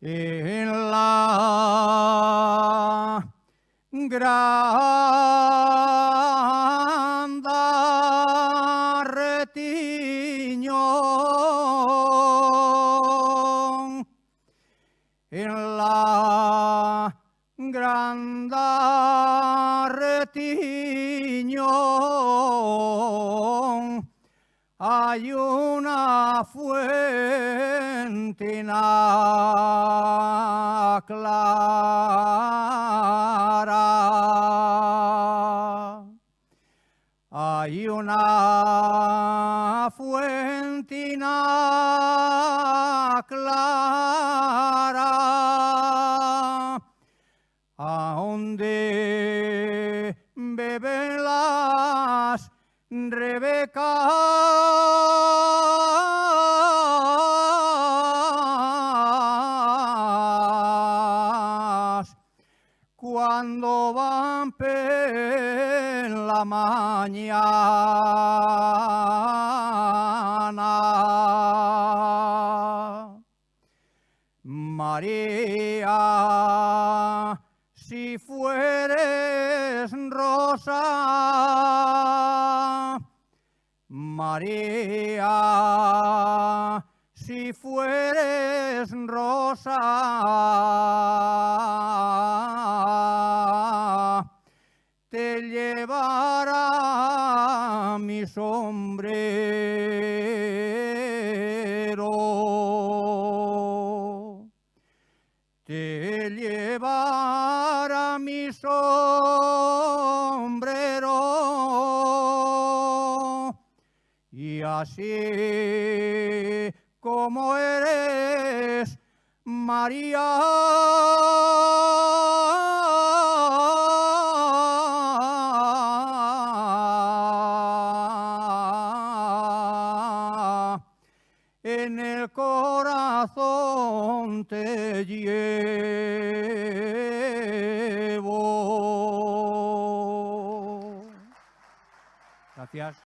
en la gran retiñón, en la gran retiñón hay una fuente clara, hay una fuente clara, a donde beben las rebecas cuando van per la mañana. María, si fueres rosa, María, si fueres rosa, te llevará mi sombrero. Te llevará mi sombrero, y así como eres, María, en el corazón te llevo.